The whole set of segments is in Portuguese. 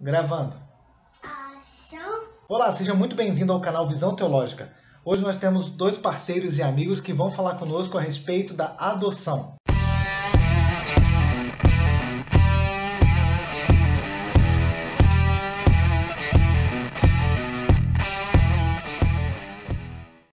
Gravando. Ação. Olá, seja muito bem-vindo ao canal Visão Teológica. Hoje nós temos dois parceiros e amigos que vão falar conosco a respeito da adoção.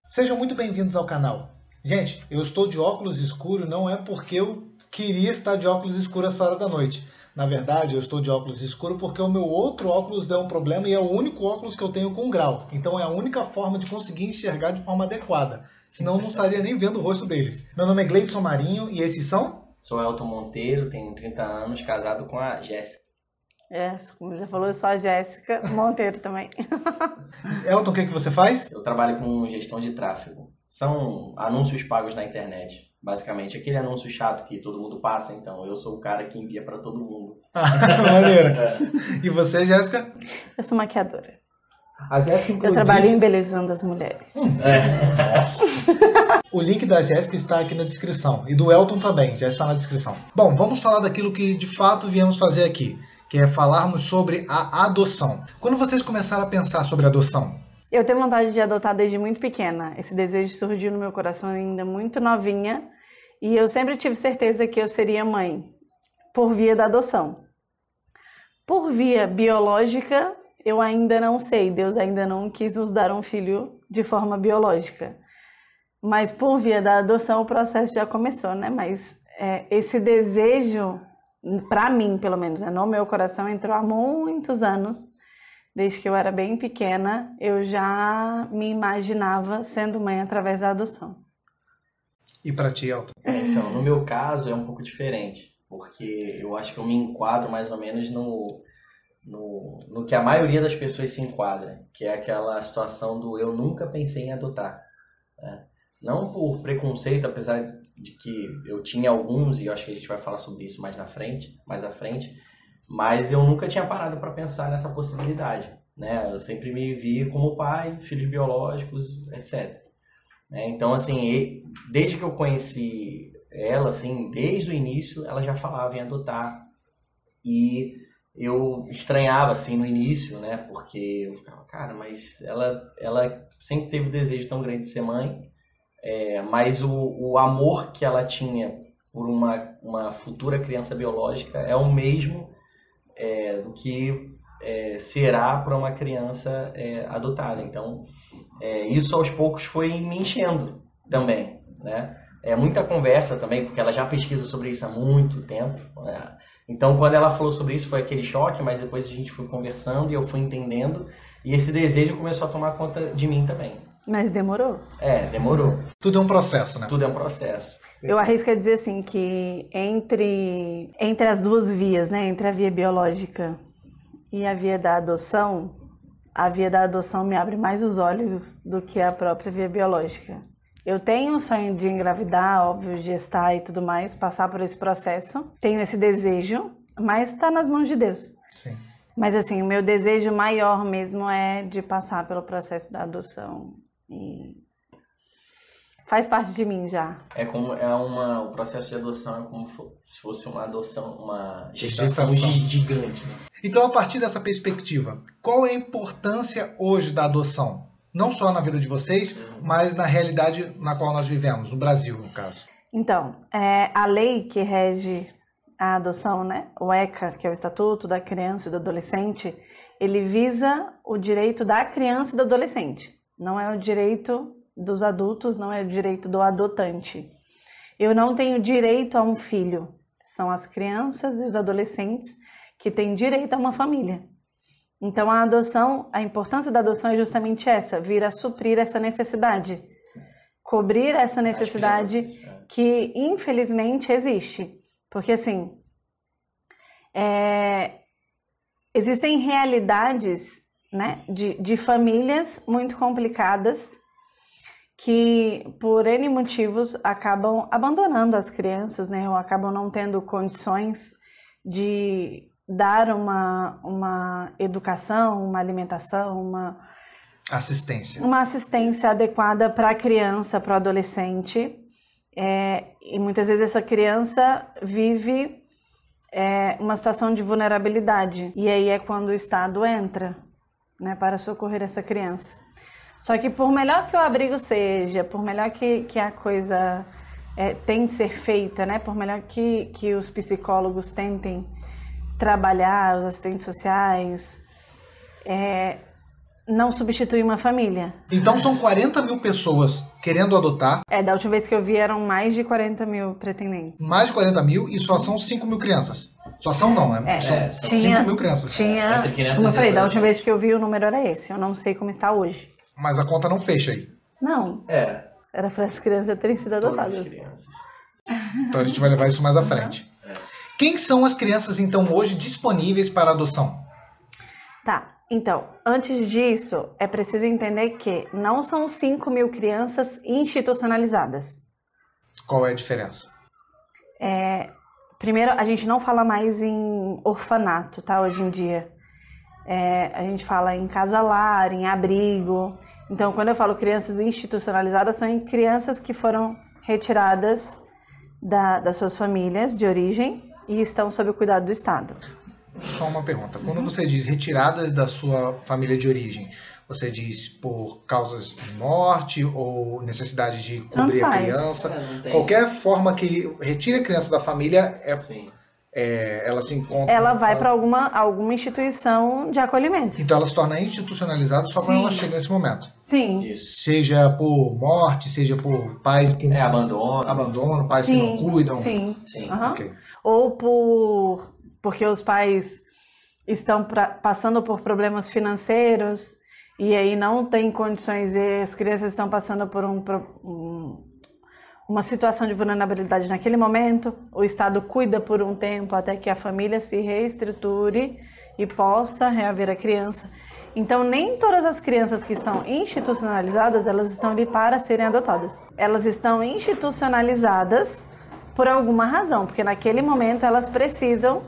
Sejam muito bem-vindos ao canal. Gente, eu estou de óculos escuros não é porque eu queria estar de óculos escuros essa hora da noite. Na verdade, eu estou de óculos escuro porque o meu outro óculos deu um problema e é o único óculos que eu tenho com grau. Então é a única forma de conseguir enxergar de forma adequada. Senão eu não estaria nem vendo o rosto deles. Meu nome é Gleidson Marinho e esses são? Sou Elton Monteiro, tenho 30 anos, casado com a Jéssica. Como já falou, eu sou a Jéssica Monteiro também. Elton, o que você faz? Eu trabalho com gestão de tráfego. São anúncios pagos na internet. Basicamente, aquele anúncio chato que todo mundo passa, então eu sou o cara que envia para todo mundo. Maneiro. E você, Jéssica? Eu sou maquiadora. A Jéssica, inclusive... Eu trabalho embelezando as mulheres. Nossa. O link da Jéssica está aqui na descrição. E do Elton também, já está na descrição. Bom, vamos falar daquilo que de fato viemos fazer aqui, que é falarmos sobre a adoção. Quando vocês começaram a pensar sobre adoção? Eu tenho vontade de adotar desde muito pequena. Esse desejo surgiu no meu coração ainda muito novinha. E eu sempre tive certeza que eu seria mãe, por via da adoção. Por via biológica, eu ainda não sei. Deus ainda não quis nos dar um filho de forma biológica. Mas por via da adoção, o processo já começou, né? Mas esse desejo, para mim, pelo menos, no meu coração, entrou há muitos anos. Desde que eu era bem pequena, eu já me imaginava sendo mãe através da adoção. E para ti, Elton? Então, no meu caso é um pouco diferente, porque eu acho que eu me enquadro mais ou menos no que a maioria das pessoas se enquadra, que é aquela situação do eu nunca pensei em adotar. Né? Não por preconceito, apesar de que eu tinha alguns, e eu acho que a gente vai falar sobre isso mais à frente, mas eu nunca tinha parado para pensar nessa possibilidade, né? Eu sempre me vi como pai, filhos biológicos, etc. Então, assim, desde que eu conheci ela, assim, desde o início, ela já falava em adotar. E eu estranhava, assim, no início, né? Porque eu ficava, cara, mas ela sempre teve o desejo tão grande de ser mãe, mas o amor que ela tinha por uma futura criança biológica é o mesmo do que será para uma criança adotada. Então, isso aos poucos foi me enchendo também, né? Muita conversa também, porque ela já pesquisa sobre isso há muito tempo, né? Então, quando ela falou sobre isso, foi aquele choque, mas depois a gente foi conversando e eu fui entendendo, e esse desejo começou a tomar conta de mim também. Mas demorou. Demorou. Tudo é um processo, né? Tudo é um processo. Eu arrisco a dizer assim que entre as duas vias, né, entre a via biológica e a via da adoção me abre mais os olhos do que a própria via biológica. Eu tenho o sonho de engravidar, óbvio, gestar e tudo mais, passar por esse processo. Tenho esse desejo, mas está nas mãos de Deus. Sim. Mas assim, o meu desejo maior mesmo é de passar pelo processo da adoção. E faz parte de mim já. O processo de adoção é como se fosse uma adoção, uma gestação gigante, né? Então, a partir dessa perspectiva, qual é a importância hoje da adoção? Não só na vida de vocês, mas na realidade na qual nós vivemos, no Brasil, no caso. Então, a lei que rege a adoção, né? O ECA, que é o Estatuto da Criança e do Adolescente, ele visa o direito da criança e do adolescente. Não é o direito dos adultos, não é o direito do adotante. Eu não tenho direito a um filho. São as crianças e os adolescentes que têm direito a uma família. Então a adoção, a importância da adoção é justamente essa, vir a suprir essa necessidade. Cobrir essa necessidade que infelizmente existe. Porque assim, existem realidades, né, de famílias muito complicadas que por N motivos acabam abandonando as crianças, né, ou acabam não tendo condições de dar uma educação, uma alimentação, uma assistência adequada para a criança, para o adolescente. E muitas vezes essa criança vive uma situação de vulnerabilidade. E aí é quando o Estado entra, né, para socorrer essa criança. Só que por melhor que o abrigo seja, por melhor que a coisa tente ser feita, né, por melhor que os psicólogos tentem trabalhar, os assistentes sociais, não substitui uma família. Então são 40 mil pessoas querendo adotar. Da última vez que eu vi eram mais de 40 mil pretendentes. Mais de 40 mil e só são 5 mil crianças. Só são não, né? São 5 mil crianças. Tinha, como eu falei, da última vez que eu vi o número era esse. Eu não sei como está hoje. Mas a conta não fecha aí. Não. Era para as crianças terem sido adotadas. Então a gente vai levar isso mais à frente. Quem são as crianças, então, hoje disponíveis para adoção? Tá. Então, antes disso, é preciso entender que não são 5 mil crianças institucionalizadas. Qual é a diferença? Primeiro, a gente não fala mais em orfanato, tá? Hoje em dia. A gente fala em casa-lar, em abrigo. Então, quando eu falo crianças institucionalizadas, são crianças que foram retiradas das suas famílias de origem e estão sob o cuidado do Estado. Só uma pergunta. Quando você diz retiradas da sua família de origem, você diz por causas de morte ou necessidade de cobrir a criança? Qualquer forma que retire a criança da família, ela se encontra... Ela vai para alguma instituição de acolhimento. Então ela se torna institucionalizada só quando ela chega nesse momento. Sim. Isso. Seja por morte, seja por pais que... abandono, pais que não cuidam. Sim. Uhum. Okay. Ou porque os pais estão passando por problemas financeiros e aí não tem condições e as crianças estão passando por uma situação de vulnerabilidade naquele momento, o Estado cuida por um tempo até que a família se reestruture e possa reaver a criança. Então, nem todas as crianças que estão institucionalizadas, elas estão ali para serem adotadas. Elas estão institucionalizadas por alguma razão, porque naquele momento elas precisam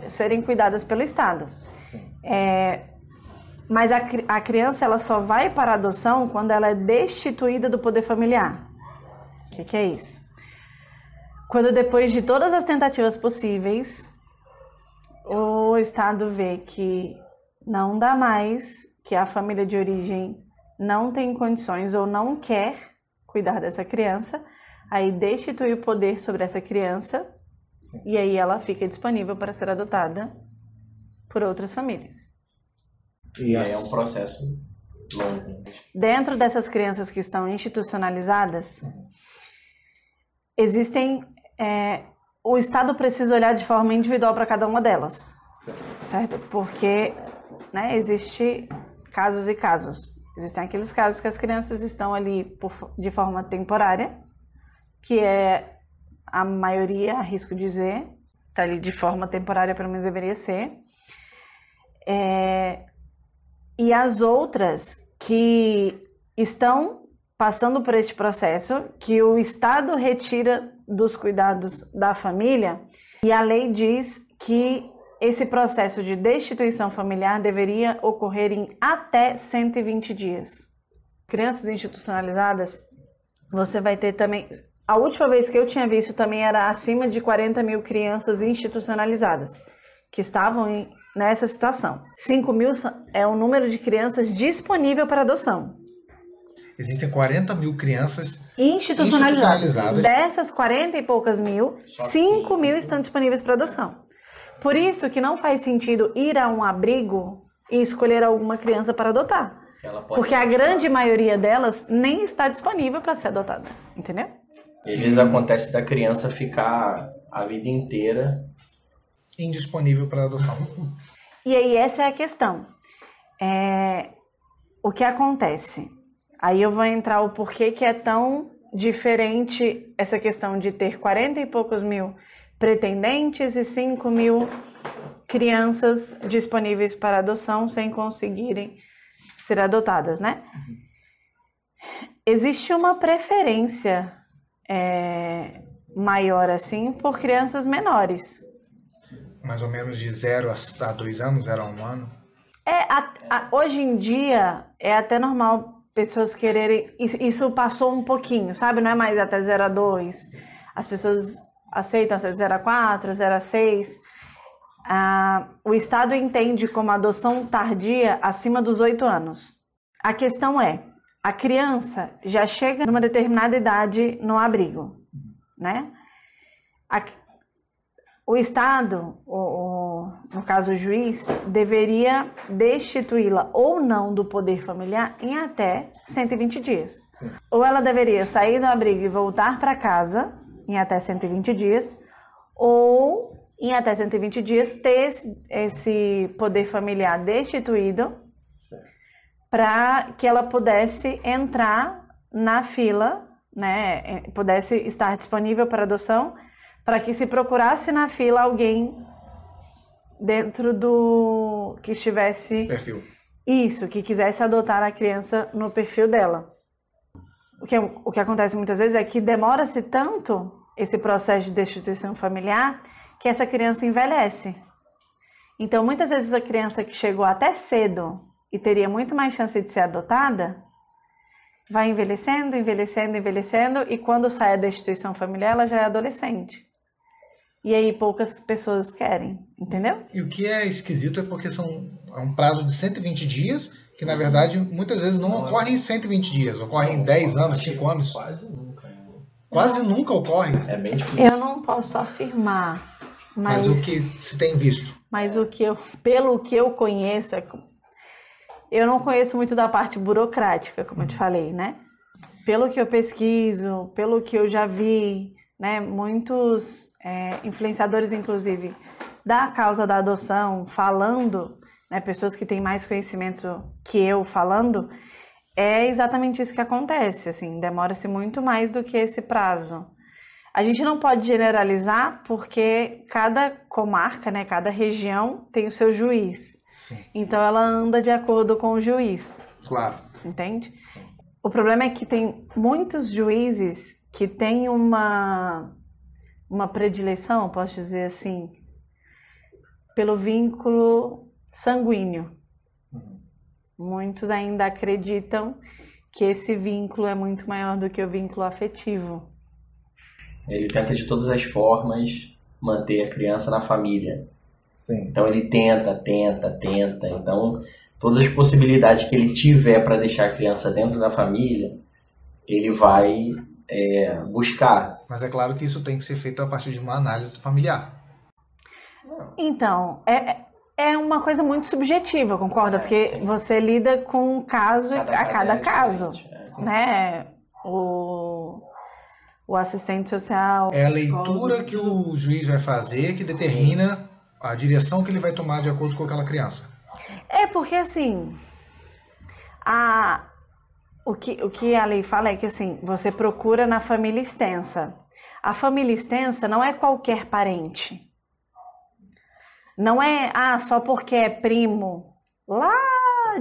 serem cuidadas pelo Estado. Mas a criança ela só vai para a adoção quando ela é destituída do poder familiar. O que é isso? Quando depois de todas as tentativas possíveis, o Estado vê que não dá mais, que a família de origem não tem condições ou não quer cuidar dessa criança, aí destitui o poder sobre essa criança. Sim. E aí ela fica disponível para ser adotada por outras famílias. E aí é um processo longo. Dentro dessas crianças que estão institucionalizadas, existem... o Estado precisa olhar de forma individual para cada uma delas, certo? Porque existe casos e casos. Existem aqueles casos que as crianças estão ali de forma temporária, que é a maioria, arrisco dizer, está ali de forma temporária, pelo menos deveria ser. E as outras que estão passando por este processo, que o Estado retira dos cuidados da família, e a lei diz que esse processo de destituição familiar deveria ocorrer em até 120 dias. Crianças institucionalizadas, você vai ter também... A última vez que eu tinha visto também era acima de 40 mil crianças institucionalizadas, que estavam nessa situação. 5 mil é o número de crianças disponível para adoção. Existem 40 mil crianças institucionalizadas. Dessas 40 e poucas mil, 5 mil estão disponíveis para adoção. Por isso que não faz sentido ir a um abrigo e escolher alguma criança para adotar. Porque a grande maioria delas nem está disponível para ser adotada. Entendeu? E às vezes acontece da criança ficar a vida inteira indisponível para adoção. E aí essa é a questão. O que acontece? Aí eu vou entrar o porquê que é tão diferente essa questão de ter 40 e poucos mil pretendentes e 5 mil crianças disponíveis para adoção sem conseguirem ser adotadas, né? Existe uma preferência maior, assim, por crianças menores. Mais ou menos de 0 a 2 anos, 0 a 1 ano? Hoje em dia, é até normal pessoas quererem... Isso passou um pouquinho, sabe? Não é mais até 0 a 2. As pessoas aceitam até 0 a 4, 0 a 6. o Estado entende como adoção tardia acima dos 8 anos. A questão é, a criança já chega numa determinada idade no abrigo, né? O Estado, no caso o juiz, deveria destituí-la ou não do poder familiar em até 120 dias. Sim. Ou ela deveria sair do abrigo e voltar para casa em até 120 dias, ou em até 120 dias ter esse poder familiar destituído para que ela pudesse entrar na fila, né, pudesse estar disponível para adoção, para que se procurasse na fila alguém dentro do que estivesse... Perfil. Isso, que quisesse adotar a criança no perfil dela. O que acontece muitas vezes é que demora-se tanto esse processo de destituição familiar que essa criança envelhece. Então, muitas vezes a criança que chegou até cedo e teria muito mais chance de ser adotada, vai envelhecendo, envelhecendo, envelhecendo, e quando sai a destituição familiar, ela já é adolescente. E aí poucas pessoas querem, entendeu? E o que é esquisito é porque é um prazo de 120 dias, que na verdade muitas vezes não ocorre em 120 dias, ocorre em 10 anos, 5 anos. Quase nunca. Quase nunca ocorre. É bem difícil. Eu não posso afirmar, mas o que se tem visto? Mas pelo que eu conheço, eu não conheço muito da parte burocrática, como eu te falei, né? Pelo que eu pesquiso, pelo que eu já vi, né? Muitos influenciadores, inclusive, da causa da adoção, falando, né? Pessoas que têm mais conhecimento que eu falando, é exatamente isso que acontece, assim, demora-se muito mais do que esse prazo. A gente não pode generalizar porque cada comarca, né? Cada região tem o seu juiz. Sim. Então ela anda de acordo com o juiz. Claro. Entende? O problema é que tem muitos juízes que têm uma predileção, posso dizer assim, pelo vínculo sanguíneo. Muitos ainda acreditam que esse vínculo é muito maior do que o vínculo afetivo. Ele tenta de todas as formas manter a criança na família. Sim. Então ele tenta. Então, todas as possibilidades que ele tiver para deixar a criança dentro da família, ele vai buscar. Mas é claro que isso tem que ser feito a partir de uma análise familiar. Então, é uma coisa muito subjetiva, concorda? Porque sim. Você lida com um caso a cada caso, diferente, né? O assistente social... É a leitura que o juiz vai fazer que determina a direção que ele vai tomar de acordo com aquela criança. É porque, assim, o que a lei fala é que, assim, você procura na família extensa. A família extensa não é qualquer parente. Não é, só porque é primo lá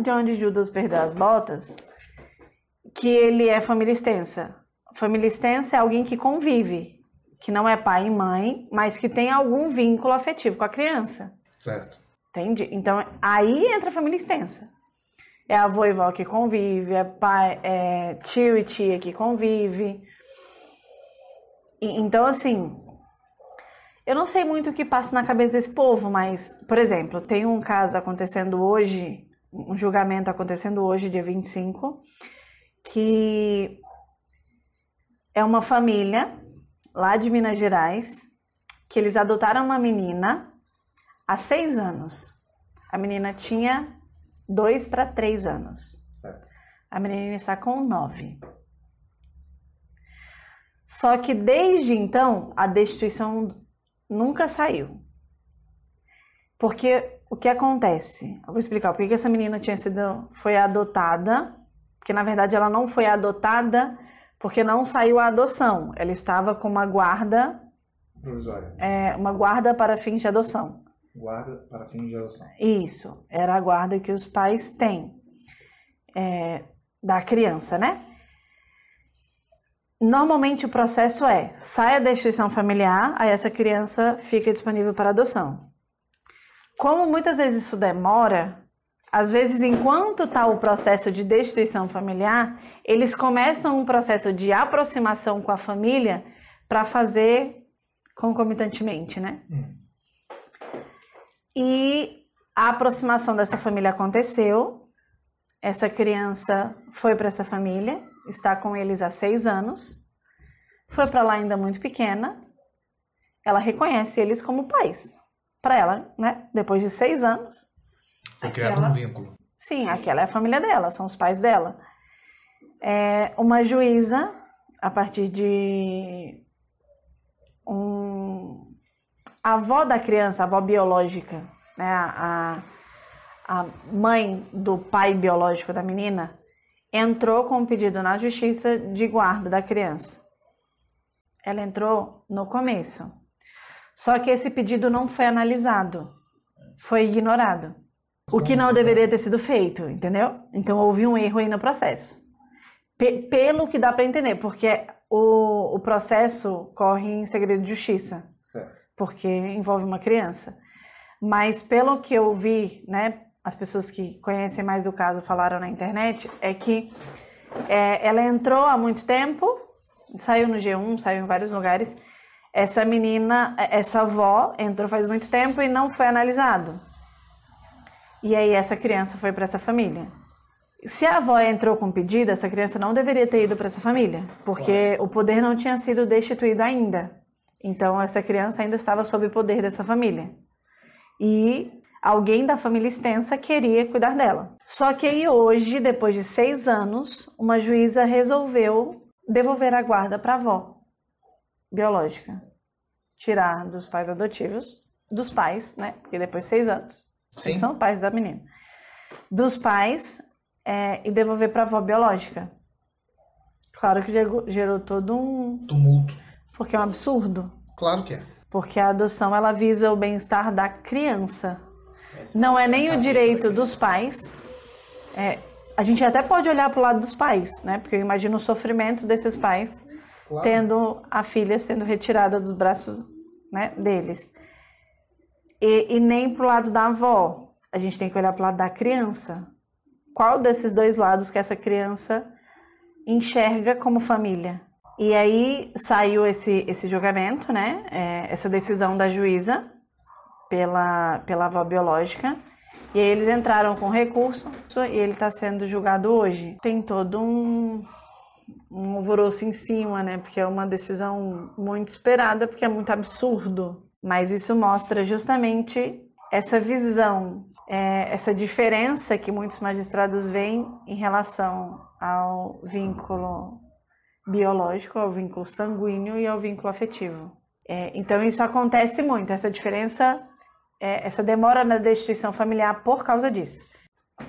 de onde Judas perdeu as botas, que ele é família extensa. Família extensa é alguém que convive, que não é pai e mãe, mas que tem algum vínculo afetivo com a criança. Certo. Entende? Então, aí entra a família extensa. É avô e vó que convive, é pai, tio e tia que convive. Então, assim, eu não sei muito o que passa na cabeça desse povo, mas, por exemplo, tem um caso acontecendo hoje, um julgamento acontecendo hoje, dia 25, que é uma família lá de Minas Gerais, que eles adotaram uma menina há 6 anos. A menina tinha 2 para 3 anos. Certo. A menina está com 9. Só que desde então, a destituição nunca saiu. Porque o que acontece? Eu vou explicar por que essa menina foi adotada. Porque na verdade ela não foi adotada porque não saiu a adoção. Ela estava com uma guarda provisória. Uma guarda para fins de adoção. Guarda para fins de adoção. Isso, era a guarda que os pais têm da criança, né? Normalmente o processo sai a destituição familiar, aí essa criança fica disponível para adoção. Como muitas vezes isso demora, às vezes enquanto está o processo de destituição familiar, eles começam um processo de aproximação com a família para fazer concomitantemente, né? E a aproximação dessa família aconteceu. Essa criança foi para essa família, está com eles há 6 anos. Foi para lá ainda muito pequena. Ela reconhece eles como pais. Para ela, né? Depois de 6 anos. Foi criado um vínculo. Sim, aquela é a família dela, são os pais dela. Uma juíza, a partir de a avó da criança, a avó biológica, né? A mãe do pai biológico da menina, entrou com um pedido na justiça de guarda da criança. Ela entrou no começo. Só que esse pedido não foi analisado, foi ignorado. O que não deveria ter sido feito, entendeu? Então houve um erro aí no processo. Pelo que dá para entender, porque o processo corre em segredo de justiça, certo, porque envolve uma criança. Mas pelo que eu vi, né, as pessoas que conhecem mais o caso falaram na internet, é que ela entrou há muito tempo, saiu no G1, saiu em vários lugares. Essa menina, essa avó, entrou faz muito tempo e não foi analisado. E aí essa criança foi para essa família. Se a avó entrou com pedido, essa criança não deveria ter ido para essa família, porque o poder não tinha sido destituído ainda. Então essa criança ainda estava sob o poder dessa família. E alguém da família extensa queria cuidar dela. Só que aí hoje, depois de 6 anos, uma juíza resolveu devolver a guarda para a avó biológica. Tirar dos pais adotivos, dos pais, né? Porque depois de 6 anos, eles são pais da menina. Dos pais, e devolver para a avó biológica. Claro que gerou todo um tumulto. Porque é um absurdo. Claro que é. Porque a adoção, ela visa o bem-estar da criança. Não é nem o direito dos pais. A gente até pode olhar para o lado dos pais, né? Porque eu imagino o sofrimento desses pais, claro, tendo a filha sendo retirada dos braços, né, deles. E nem para o lado da avó. A gente tem que olhar para o lado da criança. Qual desses dois lados que essa criança enxerga como família? E aí saiu esse julgamento, né? Essa decisão da juíza pela avó biológica. E aí eles entraram com recurso e ele está sendo julgado hoje. Tem todo um alvoroço em cima, né? Porque é uma decisão muito esperada, porque é muito absurdo. Mas isso mostra justamente essa visão, essa diferença que muitos magistrados veem em relação ao vínculo biológico, ao vínculo sanguíneo e ao vínculo afetivo. Então isso acontece muito, essa diferença, essa demora na destituição familiar por causa disso.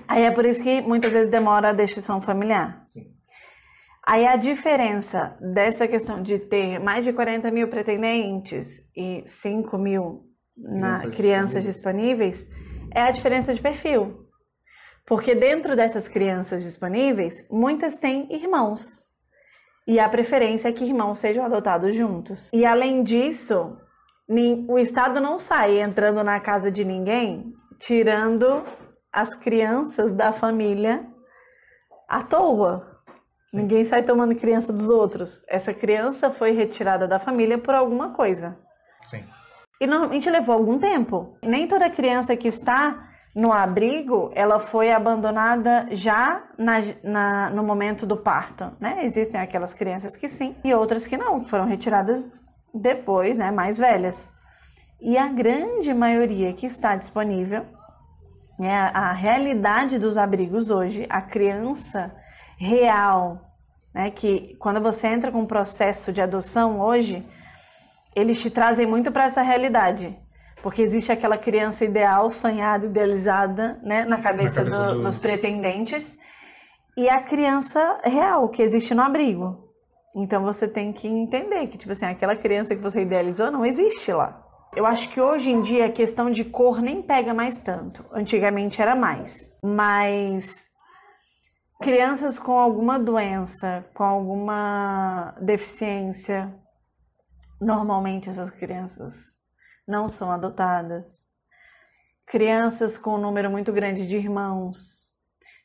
Aí é por isso que muitas vezes demora a destituição familiar. Sim. Aí a diferença dessa questão de ter mais de 40 mil pretendentes e 5 mil crianças disponíveis é a diferença de perfil. Porque dentro dessas crianças disponíveis, muitas têm irmãos. E a preferência é que irmãos sejam adotados juntos. E além disso, o Estado não sai entrando na casa de ninguém, tirando as crianças da família à toa. Sim. Ninguém sai tomando criança dos outros. Essa criança foi retirada da família por alguma coisa. Sim. E normalmente levou algum tempo. Nem toda criança que está no abrigo, ela foi abandonada já no momento do parto, né? Existem aquelas crianças que sim, e outras que não, foram retiradas depois, né, mais velhas. E a grande maioria que está disponível, né, a realidade dos abrigos hoje, a criança real, né, que quando você entra com um processo de adoção hoje, eles te trazem muito para essa realidade. Porque existe aquela criança ideal, sonhada, idealizada, né, na cabeça dos pretendentes, e a criança real, que existe no abrigo. Então você tem que entender que, tipo assim, aquela criança que você idealizou não existe lá. Eu acho que hoje em dia a questão de cor nem pega mais tanto. Antigamente era mais. Mas crianças com alguma doença, com alguma deficiência, normalmente essas crianças não são adotadas. Crianças com um número muito grande de irmãos.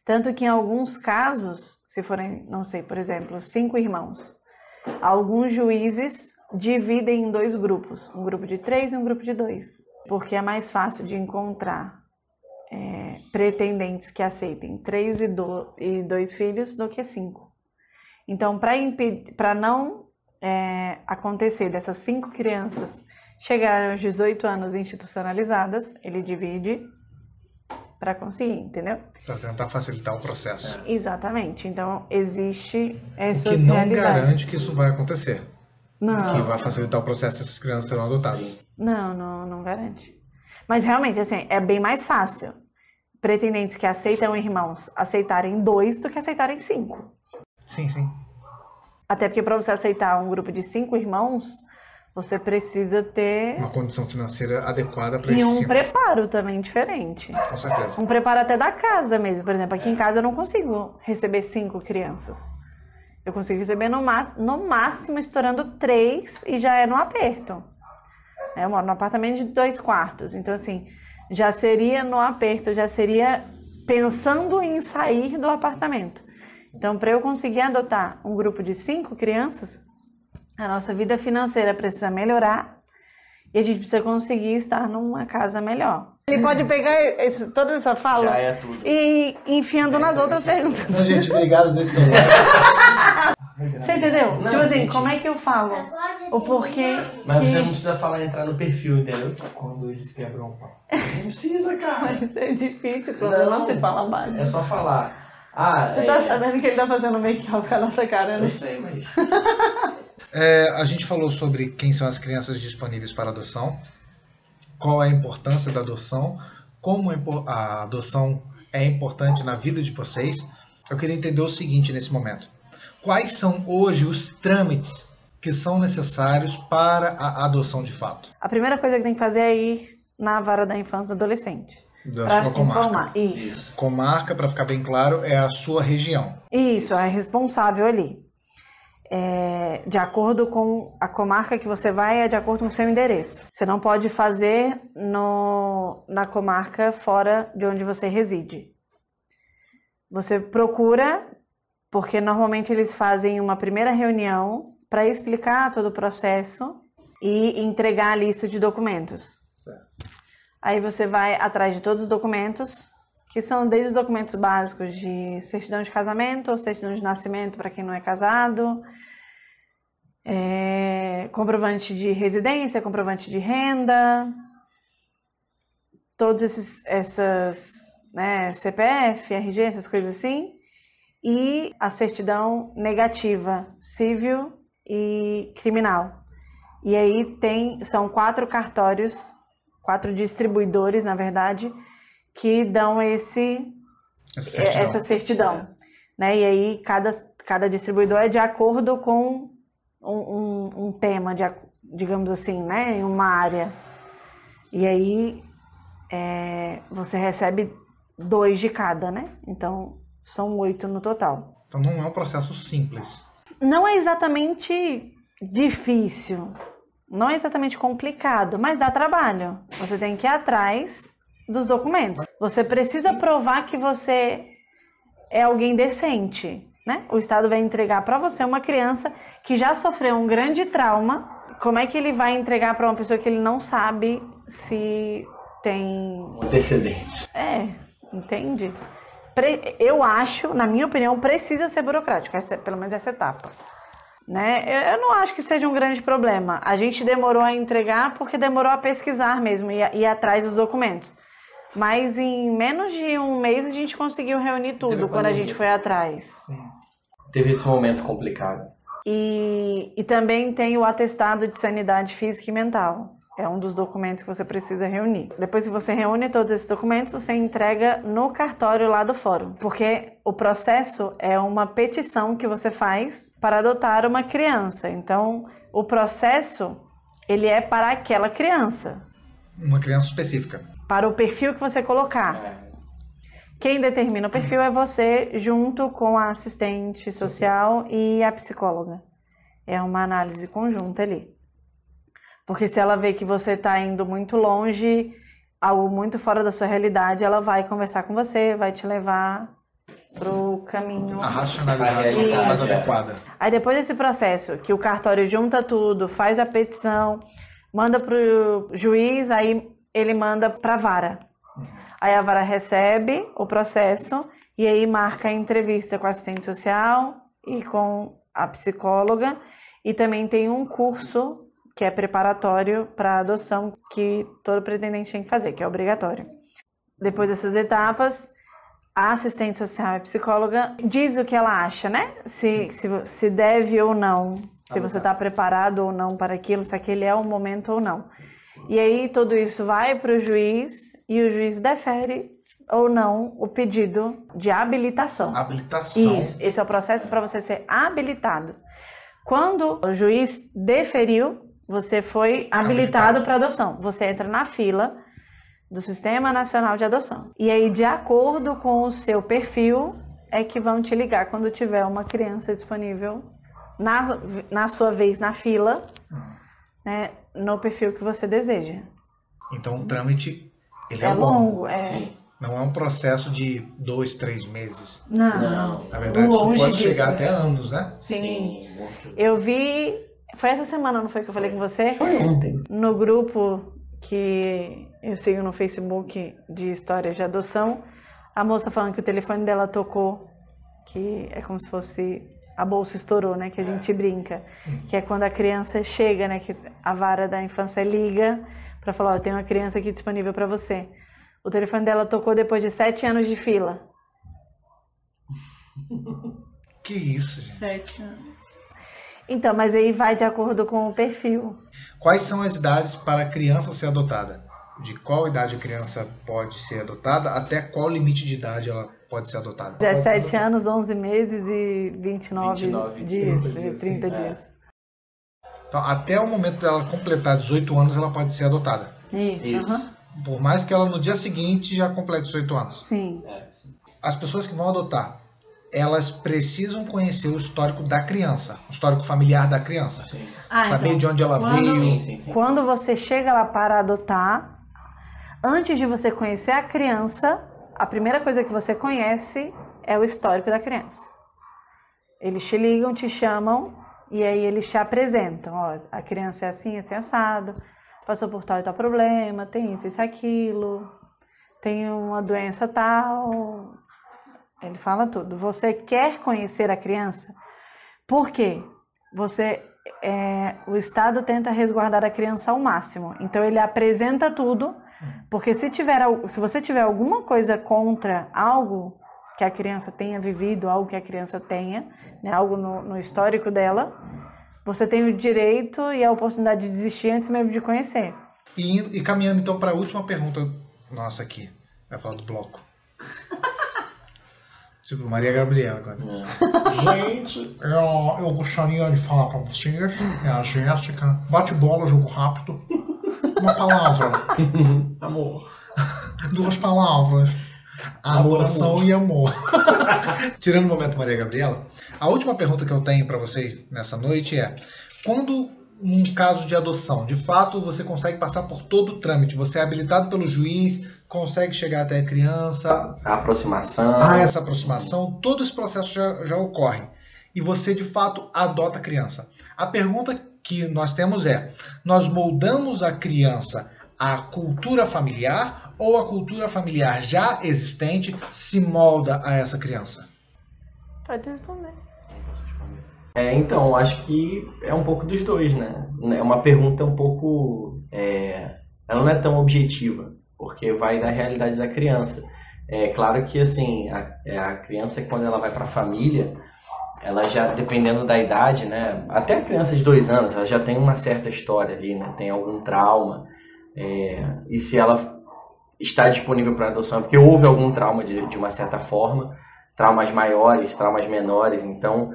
Tanto que em alguns casos, se forem, não sei, por exemplo, 5 irmãos, alguns juízes dividem em 2 grupos. Um grupo de 3 e um grupo de 2. Porque é mais fácil de encontrar pretendentes que aceitem 3 e 2 filhos do que 5. Então, para não acontecer dessas 5 crianças chegarem aos 18 anos institucionalizadas, ele divide para conseguir, entendeu? Para tentar facilitar o processo. Exatamente. Então, existe essas O que não realidades. garante que isso vai acontecer. Não. Que vai facilitar o processo e essas crianças serão adotadas. Não garante. Mas realmente, assim, é bem mais fácil pretendentes que aceitam irmãos aceitarem 2 do que aceitarem 5. Sim. Até porque para você aceitar um grupo de 5 irmãos, você precisa ter Uma condição financeira adequada para e esses um 5. preparo também diferente. Com certeza. Um preparo até da casa mesmo. Por exemplo, aqui em casa eu não consigo receber 5 crianças. Eu consigo receber no máximo estourando 3 e já é no aperto. Eu moro num apartamento de 2 quartos. Então, assim, já seria no aperto, já seria pensando em sair do apartamento. Então, para eu conseguir adotar um grupo de 5 crianças, a nossa vida financeira precisa melhorar e a gente precisa conseguir estar numa casa melhor. Ele pode pegar toda essa fala Já é tudo. e enfiando nas outras perguntas. Então, gente, obrigado desse seu like. Você entendeu? Não, tipo assim, entendi. como é que eu falo? O porquê Mas que... você não precisa falar entrar no perfil, entendeu? Quando eles quebram o pau. Não precisa, cara. É difícil quando não se fala baixo. É só falar. Você tá sabendo que ele tá fazendo make-up com a nossa cara, né? Eu sei, mas... A gente falou sobre quem são as crianças disponíveis para adoção, qual é a importância da adoção, como a adoção é importante na vida de vocês. Eu queria entender o seguinte nesse momento. Quais são hoje os trâmites que são necessários para a adoção de fato? A primeira coisa que tem que fazer é ir na vara da infância e do adolescente. Da Pra sua se comarca. informar. Isso. Comarca, para ficar bem claro, é a sua região. Isso, é responsável ali. De acordo com a comarca que você vai, é de acordo com o seu endereço. Você não pode fazer na comarca fora de onde você reside. Você procura, porque normalmente eles fazem uma primeira reunião para explicar todo o processo e entregar a lista de documentos. Certo. Aí você vai atrás de todos os documentos, que são desde os documentos básicos de certidão de casamento ou certidão de nascimento para quem não é casado, comprovante de residência, comprovante de renda, todos essas, né, CPF, RG, essas coisas assim, e a certidão negativa, civil e criminal. E aí são 4 cartórios, 4 distribuidores, na verdade, que dão essa certidão. Né? E aí cada distribuidor é de acordo com um tema, digamos assim, né? Em uma área. E aí você recebe 2 de cada, né? Então são 8 no total. Então não é um processo simples. Não é exatamente difícil, não é exatamente complicado, mas dá trabalho. Você tem que ir atrás dos documentos. Você precisa provar que você é alguém decente, né? O Estado vai entregar para você uma criança que já sofreu um grande trauma. Como é que ele vai entregar para uma pessoa que ele não sabe se tem Um antecedente. Entende? Eu acho, na minha opinião, precisa ser burocrático, pelo menos essa etapa. Né? Eu não acho que seja um grande problema. A gente demorou a entregar porque demorou a pesquisar mesmo e ir atrás dos documentos. Mas em menos de um mês a gente conseguiu reunir tudo quando a gente foi atrás. Sim. Teve esse momento complicado. E também tem o atestado de sanidade física e mental. É um dos documentos que você precisa reunir. Depois que você reúne todos esses documentos, você entrega no cartório lá do fórum. Porque o processo é uma petição que você faz para adotar uma criança. Então, o processo, ele é para aquela criança. Uma criança específica. Para o perfil que você colocar. Quem determina o perfil é você, junto com a assistente social e a psicóloga. É uma análise conjunta ali. Porque se ela vê que você está indo muito longe, algo muito fora da sua realidade, ela vai conversar com você, vai te levar pro caminho. A racionalizada de uma forma mais adequada. Aí depois desse processo, que o cartório junta tudo, faz a petição, manda pro juiz, aí ele manda para a vara. Aí a vara recebe o processo e aí marca a entrevista com a assistente social e com a psicóloga. E também tem um curso que é preparatório para adoção que todo pretendente tem que fazer, que é obrigatório. Depois dessas etapas, a assistente social e psicóloga diz o que ela acha, né? Se deve ou não, se você está preparado ou não para aquilo, se aquele é o momento ou não. E aí tudo isso vai para o juiz e o juiz defere ou não o pedido de habilitação. Habilitação. Isso, esse é o processo para você ser habilitado. Quando o juiz deferiu, você foi habilitado para adoção. Você entra na fila do Sistema Nacional de Adoção. E aí, de acordo com o seu perfil, é que vão te ligar quando tiver uma criança disponível na sua vez na fila, né, no perfil que você deseja. Então o trâmite ele é longo. Sim. Não é um processo de 2, 3 meses. Não. Na verdade, isso Longe pode disso. chegar até anos, né? Sim. Eu vi... Foi essa semana, não foi que eu falei com você? Foi ontem. No grupo que eu sigo no Facebook de histórias de adoção, a moça falando que o telefone dela tocou, que é como se fosse a bolsa estourou, né? Que a gente brinca. Que é quando a criança chega, né? Que a vara da infância liga para falar, ó, tem uma criança aqui disponível para você. O telefone dela tocou depois de 7 anos de fila. Que isso, gente. 7 anos. Então, mas aí vai de acordo com o perfil. Quais são as idades para a criança ser adotada? De qual idade a criança pode ser adotada? Até qual limite de idade ela pode ser adotada? 17 anos, 11 meses e 29 dias, 30 dias. Então, até o momento dela completar 18 anos, ela pode ser adotada. Isso. aham. Por mais que ela no dia seguinte já complete 18 anos. Sim. Sim. As pessoas que vão adotar, elas precisam conhecer o histórico da criança, o histórico familiar da criança. Sim. Saber então, de onde ela veio. Sim. quando você chega lá para adotar, antes de você conhecer a criança, a primeira coisa que você conhece é o histórico da criança. Eles te ligam, te chamam e aí eles te apresentam. Ó, a criança é assim, assado, passou por tal e tal problema, tem isso, aquilo, tem uma doença tal. Ele fala tudo. Você quer conhecer a criança? Por quê? O Estado tenta resguardar a criança ao máximo. Então ele apresenta tudo, porque se você tiver alguma coisa contra algo que a criança tenha vivido, algo que a criança tenha, né, algo no histórico dela, você tem o direito e a oportunidade de desistir antes mesmo de conhecer. E caminhando então para a última pergunta nossa aqui. Vai falar do bloco. Tipo, Maria Gabriela agora. Gente, eu gostaria de falar para vocês. É a Jéssica. Bate bola, jogo rápido. Uma palavra. Amor. 2 palavras. Adoração amor. e amor. Tirando o momento Maria Gabriela, a última pergunta que eu tenho para vocês nessa noite é: quando um caso de adoção, de fato você consegue passar por todo o trâmite, você é habilitado pelo juiz, consegue chegar até a criança, A aproximação. essa aproximação, todo esse processo já ocorre e você de fato adota a criança. A pergunta que nós temos é: nós moldamos a criança à cultura familiar ou a cultura familiar já existente se molda a essa criança? Pode responder. Então, acho que é um pouco dos dois, né? É uma pergunta um pouco... ela não é tão objetiva, porque vai da realidade da criança. É claro que, assim, a criança, quando ela vai para a família, ela já, dependendo da idade, né? Até a criança de 2 anos, ela já tem uma certa história ali, né? Tem algum trauma. E se ela está disponível para adoção, é porque houve algum trauma de uma certa forma. Traumas maiores, traumas menores. Então,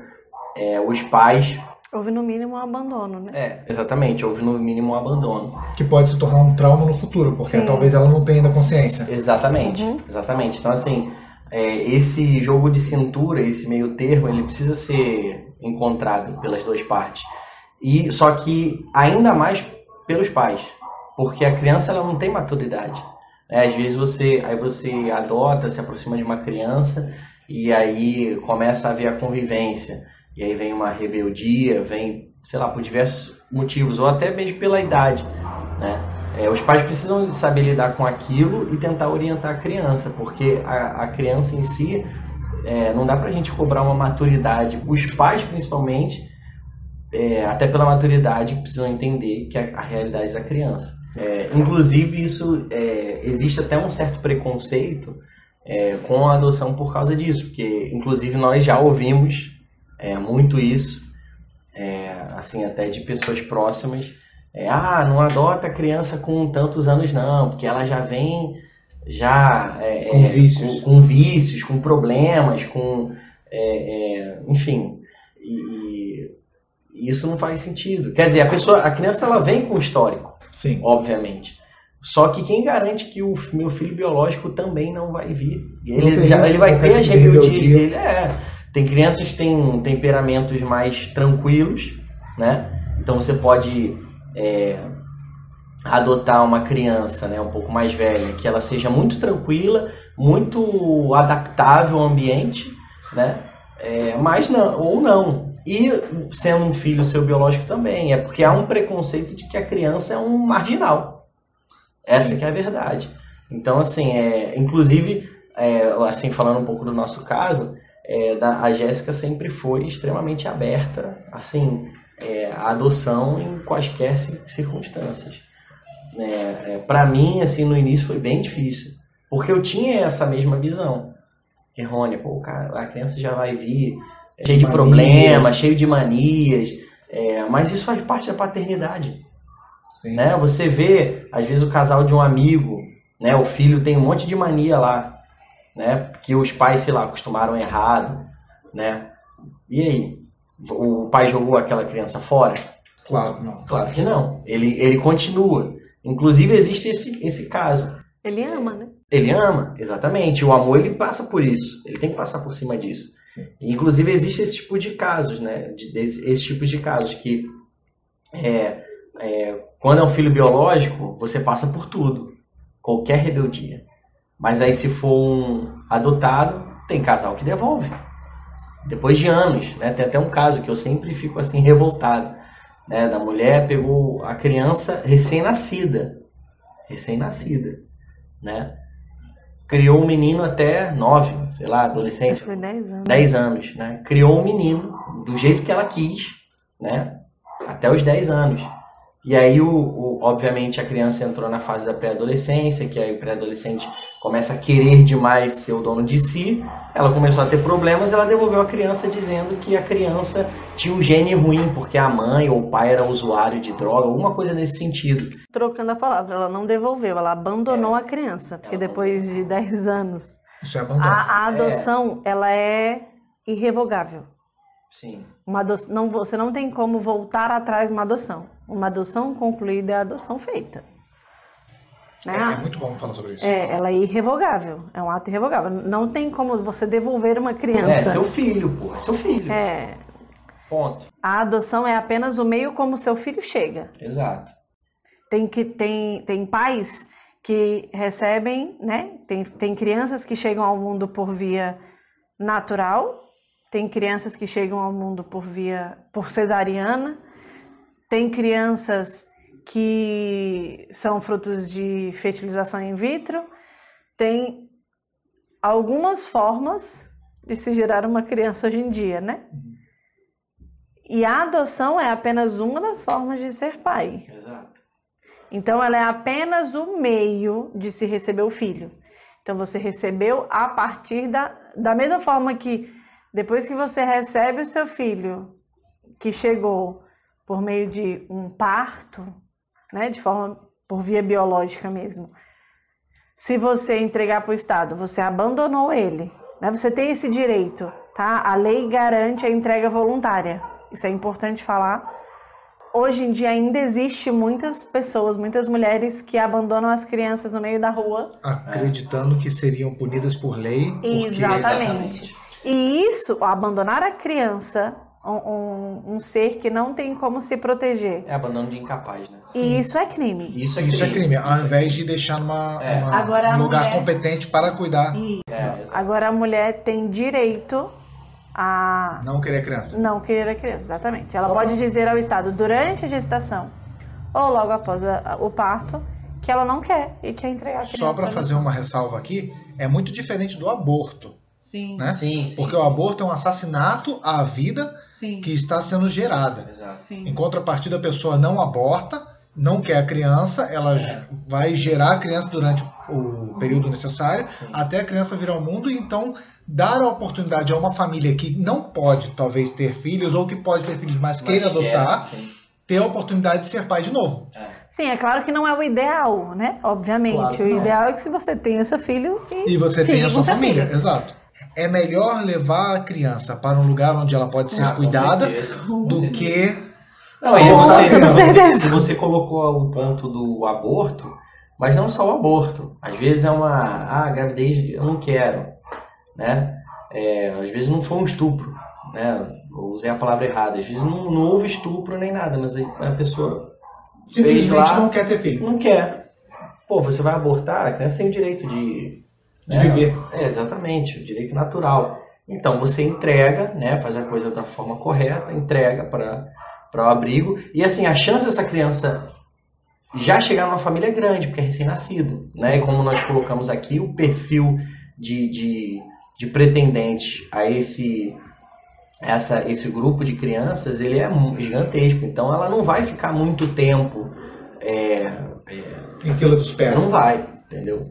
os pais... Houve no mínimo um abandono, né? Exatamente. Houve no mínimo um abandono. Que pode se tornar um trauma no futuro, porque talvez ela não tenha ainda consciência. Exatamente. Então, assim, esse jogo de cintura, esse meio termo, ele precisa ser encontrado pelas 2 partes. E só que ainda mais pelos pais, porque a criança ela não tem maturidade. Às vezes você adota, se aproxima de uma criança e aí começa a haver a convivência. E aí vem uma rebeldia, vem, sei lá, por diversos motivos, ou até mesmo pela idade, né? Os pais precisam saber lidar com aquilo e tentar orientar a criança, porque a criança em si, não dá pra gente cobrar uma maturidade. Os pais, principalmente, até pela maturidade, precisam entender que a realidade da criança. Inclusive, isso existe até um certo preconceito com a adoção por causa disso, porque, inclusive, nós já ouvimos muito isso, assim, até de pessoas próximas. Não adota a criança com tantos anos não, porque ela já vem com vícios. Com vícios, com problemas, enfim, e isso não faz sentido. Quer dizer, a criança ela vem com histórico, sim, obviamente. Só que quem garante que o meu filho biológico também não vai vir? Ele vai ter as rebeldias dele. Tem crianças que têm temperamentos mais tranquilos, né? Então você pode adotar uma criança, né, um pouco mais velha, que ela seja muito tranquila, muito adaptável ao ambiente, né? Mas não, ou não. E sendo um filho seu biológico também, porque há um preconceito de que a criança é um marginal. Sim. Essa que é a verdade. Então, assim, inclusive, assim, falando um pouco do nosso caso, a Jéssica sempre foi extremamente aberta, assim, a adoção em quaisquer circunstâncias. Para mim, assim, no início foi bem difícil, porque eu tinha essa mesma visão errônea. Cara, a criança já vai vir cheio de problemas, cheio de manias, mas isso faz parte da paternidade. Sim. Né? Você vê, às vezes, o casal de um amigo, né? O filho tem um monte de mania lá, né? Porque os pais, sei lá, acostumaram errado, né? E aí? O pai jogou aquela criança fora? Claro, não. Claro que não. Ele continua. Inclusive, existe esse caso. Ele ama, né? Ele ama, exatamente. O amor, ele passa por isso. Ele tem que passar por cima disso. Sim. Inclusive, existe esse tipo de casos, né? Esse tipo de casos que... quando é um filho biológico, você passa por tudo. Qualquer rebeldia. Mas aí, se for um adotado, tem casal que devolve. Depois de anos, né? Tem até um caso que eu sempre fico assim revoltado, né? Da mulher pegou a criança recém-nascida, né? Criou um menino até 9, sei lá, adolescência. Acho que foi 10 anos. 10 anos, né? Criou um menino do jeito que ela quis, né? Até os 10 anos. E aí, obviamente, a criança entrou na fase da pré-adolescência, que aí o pré-adolescente começa a querer demais ser o dono de si. Ela começou a ter problemas, ela devolveu a criança dizendo que a criança tinha um gene ruim, porque a mãe ou o pai era usuário de droga, alguma coisa nesse sentido. Trocando a palavra, ela não devolveu, ela abandonou a criança, porque depois de 10 anos, Isso é abandono. a adoção, ela é irrevogável. Sim. Você não tem como voltar atrás uma adoção. Uma adoção concluída é a adoção feita. Né? É muito bom falar sobre isso. Ela é irrevogável. É um ato irrevogável. Não tem como você devolver uma criança. É seu filho, pô. É seu filho. Ponto. A adoção é apenas o meio como seu filho chega. Exato. Tem pais que recebem, né? Tem crianças que chegam ao mundo por via natural. Tem crianças que chegam ao mundo por cesariana. Tem crianças que são frutos de fertilização in vitro. Tem algumas formas de se gerar uma criança hoje em dia, né? E a adoção é apenas uma das formas de ser pai. Exato. Então, ela é apenas o meio de se receber o filho. Então, você recebeu a partir da mesma forma que depois que você recebe o seu filho, que chegou por meio de um parto, né, por via biológica mesmo, se você entregar para o Estado, você abandonou ele, né? Você tem esse direito, tá? A lei garante a entrega voluntária. Isso é importante falar. Hoje em dia ainda existe muitas pessoas, muitas mulheres que abandonam as crianças no meio da rua. Acreditando que seriam punidas por lei. Exatamente. E isso, abandonar a criança, um ser que não tem como se proteger. É abandono de incapaz, né? E isso é crime. Isso é crime, ao invés de deixar Agora um lugar mulher... competente para cuidar. Isso. Agora a mulher tem direito a... Não querer a criança. Não querer a criança, exatamente. Ela pode dizer ao Estado, durante a gestação ou logo após o parto, que ela não quer e quer entregar a criança. Só para fazer uma ressalva aqui, é muito diferente do aborto. Sim. Né? Sim. Porque o aborto é um assassinato à vida Sim. que está sendo gerada. Exato. Sim. Em contrapartida, a pessoa não aborta, não quer a criança, ela vai gerar a criança durante o período necessário, até a criança vir ao mundo, e então dar a oportunidade a uma família que não pode, talvez, ter filhos, ou que pode ter filhos, mas queira adotar, ter a oportunidade de ser pai de novo. Sim, é claro que não é o ideal, né? Obviamente. Claro que o não. ideal é que se você tem o seu filho E você tem a sua com seu família, filho. exato. É melhor levar a criança para um lugar onde ela pode ser Com cuidada certeza. do que... Não, e Com certeza. você colocou o ponto do aborto, mas não só o aborto. Às vezes é uma gravidez eu não quero, né? Às vezes não foi um estupro, né? Eu usei a palavra errada. Às vezes não houve estupro nem nada, mas a pessoa simplesmente lá, não quer ter filho. não quer. Pô, você vai abortar, a criança tem o direito de viver. Exatamente, o direito natural. Então você entrega, né? Faz a coisa da forma correta, entrega para o abrigo. E assim, a chance dessa criança já chegar numa família é grande, porque é recém-nascido, né? E como nós colocamos aqui, o perfil de pretendentes a esse grupo de crianças, ele é gigantesco. Então ela não vai ficar muito tempo Em fila de espera. não vai, entendeu?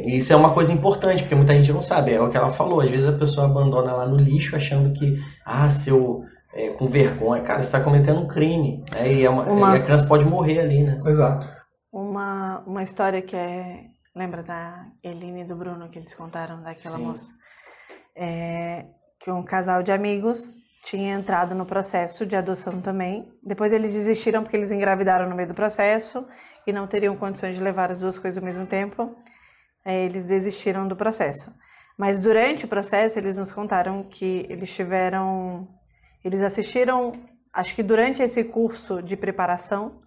Isso é uma coisa importante, porque muita gente não sabe. É o que ela falou, às vezes a pessoa abandona lá no lixo achando que, com vergonha, cara, você está cometendo um crime, né? E a criança pode morrer ali, né? Exato. Uma história que lembra da Eline e do Bruno, que eles contaram daquela Sim. moça? Que um casal de amigos tinha entrado no processo de adoção também. Depois eles desistiram porque eles engravidaram no meio do processo e não teriam condições de levar as duas coisas ao mesmo tempo. Eles desistiram do processo. Mas durante o processo eles nos contaram que eles assistiram, acho que durante esse curso de preparação,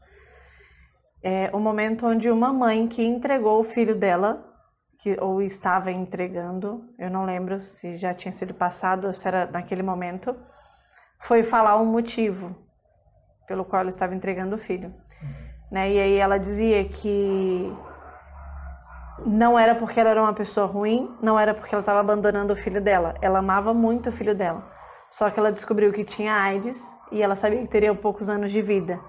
o momento onde uma mãe que entregou o filho dela, ou estava entregando, eu não lembro se já tinha sido passado ou se era naquele momento, foi falar um motivo pelo qual ela estava entregando o filho. Né? E aí ela dizia que não era porque ela era uma pessoa ruim, não era porque ela estava abandonando o filho dela. Ela amava muito o filho dela. Só que ela descobriu que tinha AIDS e ela sabia que teria poucos anos de vida.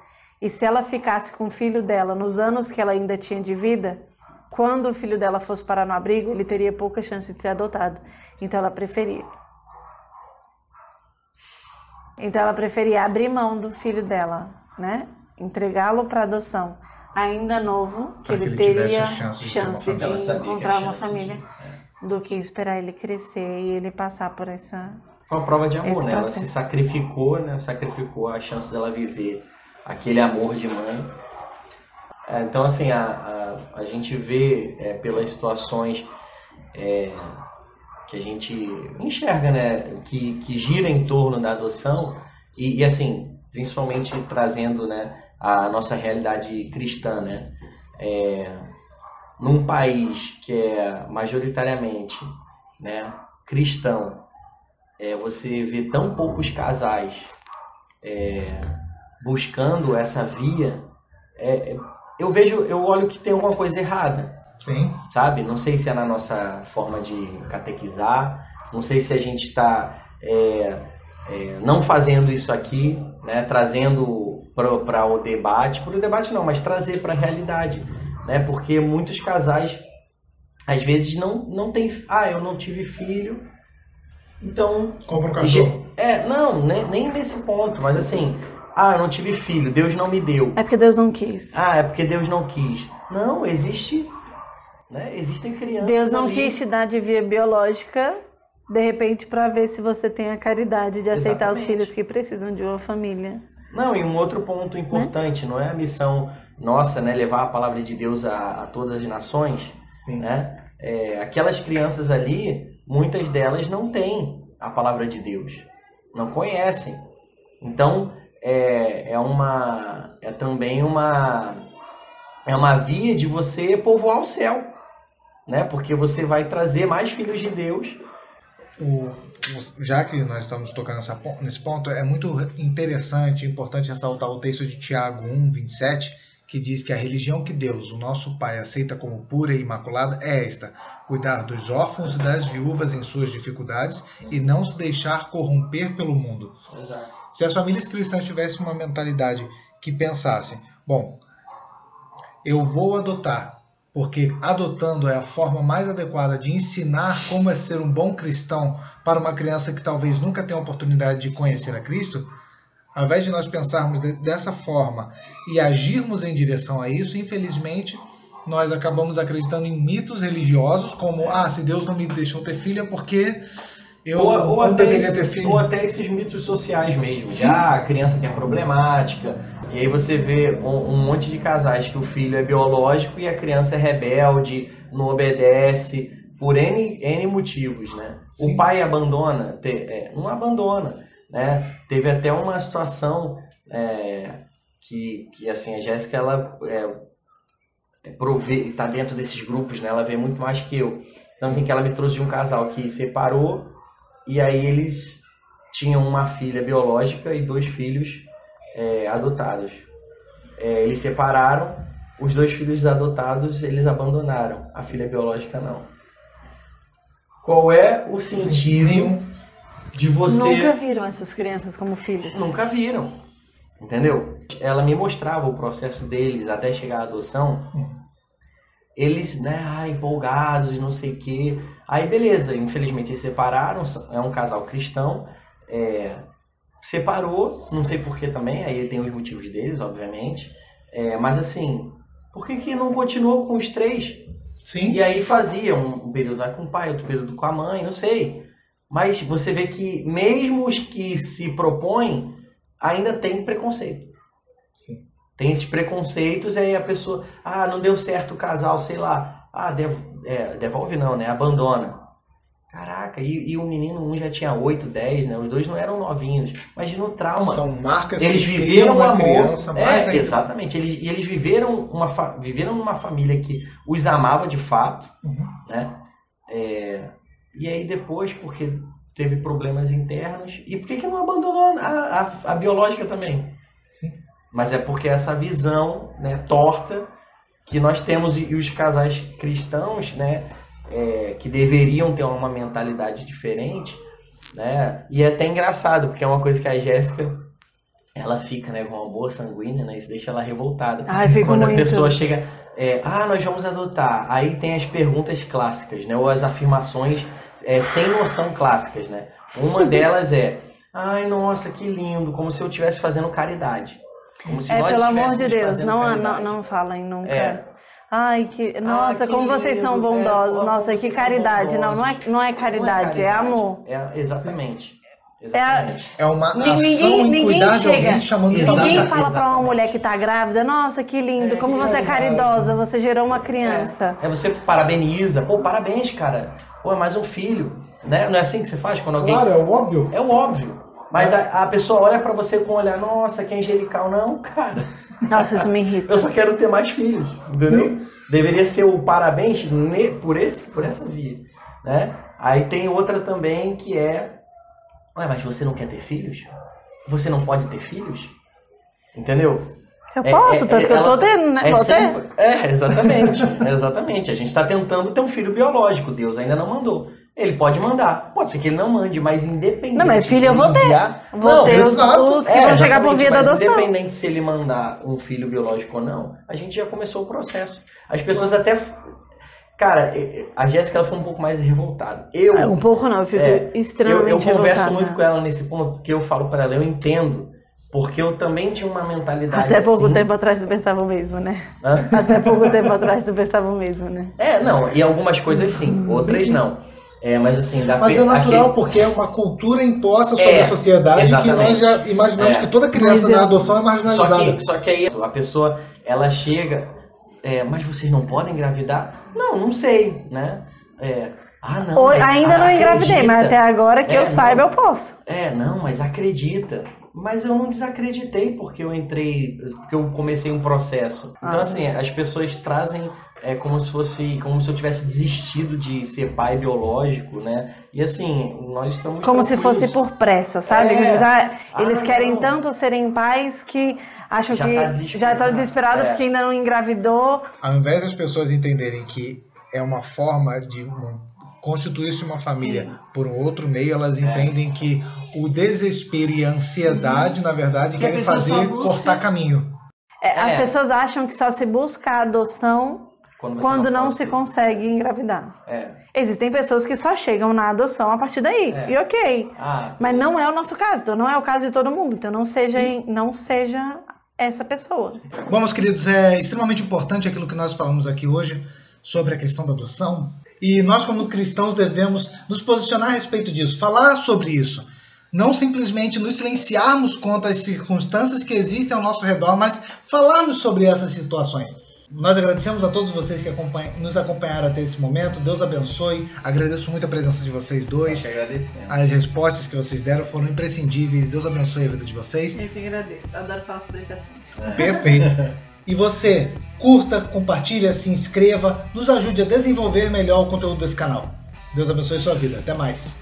E se ela ficasse com o filho dela nos anos que ela ainda tinha de vida, quando o filho dela fosse parar no abrigo, ele teria pouca chance de ser adotado. Então ela preferia abrir mão do filho dela, né? Entregá-lo para adoção, ainda novo, que ele teria chance de encontrar uma família, do que esperar ele crescer e ele passar por essa... Foi uma prova de amor, né? Ela processo. se sacrificou, né? Sacrificou a chance dela viver aquele amor de mãe. Então, assim, a gente vê pelas situações que a gente enxerga, né? Que gira em torno da adoção e assim, principalmente trazendo, né, a nossa realidade cristã, né? Num país que é majoritariamente, né, cristão, você vê tão poucos casais buscando essa via, eu olho que tem alguma coisa errada. Sim. Sabe? Não sei se é na nossa forma de catequizar, não sei se a gente está não fazendo isso aqui, né, trazendo para o debate não, mas trazer para a realidade, né, porque muitos casais às vezes não tem, eu não tive filho, então... Compra um cachorro. Não, nem nesse ponto, mas assim, eu não tive filho, Deus não me deu. É porque Deus não quis. É porque Deus não quis. Não, existem crianças. Deus não ali. quis te dar de via biológica, de repente, para ver se você tem a caridade de aceitar os Exatamente. filhos que precisam de uma família. Não, e um outro ponto importante, não é a missão nossa, né, levar a palavra de Deus a todas as nações, Sim. né? Aquelas crianças ali, muitas delas não têm a palavra de Deus, não conhecem. Então, é também uma via de você povoar o céu, né? Porque você vai trazer mais filhos de Deus. Já que nós estamos tocando nesse ponto, é muito interessante e importante ressaltar o texto de Tiago 1:27, que diz que a religião que Deus, o nosso Pai, aceita como pura e imaculada é esta: cuidar dos órfãos e das viúvas em suas dificuldades e não se deixar corromper pelo mundo. Exato. Se as famílias cristãs tivessem uma mentalidade que pensassem, bom, eu vou adotar, porque adotando é a forma mais adequada de ensinar como é ser um bom cristão para uma criança que talvez nunca tenha a oportunidade de conhecer a Cristo, ao invés de nós pensarmos dessa forma e agirmos em direção a isso, infelizmente, nós acabamos acreditando em mitos religiosos, como, se Deus não me deixou ter filho é porque eu não deveria ter filho. Ou até esses mitos sociais mesmo. Que, a criança que é problemática, e aí você vê um monte de casais que o filho é biológico e a criança é rebelde, não obedece, por N motivos, né? Sim. O pai abandona, não abandona. Né? Teve até uma situação que assim, a Jéssica ela está dentro desses grupos, né? Ela vê muito mais que eu. Então assim, que ela me trouxe de um casal que separou e aí eles tinham uma filha biológica e 2 filhos adotados. Eles separaram, os 2 filhos adotados eles abandonaram, a filha biológica não. Qual é o sentido de você... Nunca viram essas crianças como filhos? Nunca viram, entendeu? Ela me mostrava o processo deles até chegar à adoção. Eles, né, empolgados e não sei o quê. Aí, beleza, infelizmente eles separaram, é um casal cristão. Separou, não sei porquê também, aí tem os motivos deles, obviamente. Mas assim, por que não continuou com os 3? Sim. E aí fazia um período lá com o pai, outro período com a mãe, não sei. Mas você vê que mesmo os que se propõem ainda tem preconceito. Sim. Tem esses preconceitos, aí a pessoa, não deu certo o casal, sei lá. Devolve não, né? Abandona. Caraca, e o menino, um já tinha 8, 10, né? Os 2 não eram novinhos. Imagina o trauma. São marcas Eles que viveram criam amor. criança mais ainda. Exatamente. Eles viveram numa família que os amava de fato, né? E aí depois, porque teve problemas internos, e por que não abandonou a biológica também? Sim. Mas é porque essa visão, né, torta que nós temos, e os casais cristãos, né, que deveriam ter uma mentalidade diferente, né? E é até engraçado, porque é uma coisa que a Jéssica, ela fica, né, com uma boa sanguínea, né? Isso deixa ela revoltada. Quando a pessoa chega, nós vamos adotar. Aí tem as perguntas clássicas, né? Ou as afirmações sem noção clássicas, né? Uma delas ai, nossa, que lindo, como se eu estivesse fazendo caridade. Como se nós pelo amor de Deus, caridade. não falem nunca. Ai, nossa, como lindo, vocês são bondosos. Nossa, que caridade. Não é caridade, é amor. Exatamente. É uma ação em cuidar de alguém chamando de Ninguém fala pra uma mulher que tá grávida, nossa, que lindo, como você é caridosa, você gerou uma criança. Você parabeniza, parabéns, cara. É mais um filho, né? Não é assim que você faz quando alguém... Claro, é o óbvio. É o óbvio. Mas a pessoa olha pra você com um olhar, nossa, que angelical. Não, cara. Nossa, isso me irrita. Eu só quero ter mais filhos, entendeu? Sim. Deveria ser o parabéns por essa via, né? Aí tem outra também que mas você não quer ter filhos? Você não pode ter filhos? Entendeu? Eu posso, tanto que eu tô tendo, né? Exatamente. A gente tá tentando ter um filho biológico, Deus ainda não mandou. Ele pode mandar, pode ser que ele não mande, mas independente... Não, mas filho eu vou ter. Vou ter os que vão chegar por via da adoção. Independente se ele mandar um filho biológico ou não, a gente já começou o processo. As pessoas até... Cara, a Jéssica ela foi um pouco mais revoltada. Um pouco não, eu fico extremamente revoltada. Eu converso muito com ela nesse ponto, porque eu falo para ela, eu entendo, porque eu também tinha uma mentalidade Até pouco tempo atrás tu pensava o mesmo, né? Até pouco tempo atrás tu pensava o mesmo, né? Não, e algumas coisas sim, outras não. Mas assim... Mas é natural, porque é uma cultura imposta sobre a sociedade, exatamente. Que nós já imaginamos que toda criança na adoção é marginalizada. Só que aí a pessoa, ela chega... mas vocês não podem engravidar? Não sei, né? Não. Ainda não engravidei, mas até agora que eu saiba eu posso. Não, mas acredita. Mas eu não desacreditei porque eu comecei um processo. Então, assim, as pessoas trazem como se eu tivesse desistido de ser pai biológico, né? E assim, nós estamos Como se tranquilos. fosse por pressa, sabe? Eles querem não. tanto serem pais que acham Já que tá desesperado. já estão desesperados porque ainda não engravidou. Ao invés das pessoas entenderem que é uma forma de constituir-se uma família por um outro meio, elas entendem que o desespero e a ansiedade, na verdade, Que a querem pessoa fazer só busca- cortar caminho. As pessoas acham que só se busca a adoção Quando você quando não pode se ter. consegue engravidar. É. Existem pessoas que só chegam na adoção a partir daí. É. E ok. Ah, Mas não é o nosso caso, então não é o caso de todo mundo. Então não seja essa pessoa. Bom, meus queridos, é extremamente importante aquilo que nós falamos aqui hoje sobre a questão da adoção. E nós, como cristãos, devemos nos posicionar a respeito disso, falar sobre isso. Não simplesmente nos silenciarmos contra as circunstâncias que existem ao nosso redor, mas falarmos sobre essas situações. Nós agradecemos a todos vocês que nos acompanharam até esse momento. Deus abençoe. Agradeço muito a presença de vocês dois. te agradecendo. As respostas que vocês deram foram imprescindíveis. Deus abençoe a vida de vocês. Eu que agradeço. Adoro falar sobre esse assunto. Perfeito. E você, curta, compartilha, se inscreva, nos ajude a desenvolver melhor o conteúdo desse canal. Deus abençoe sua vida. Até mais.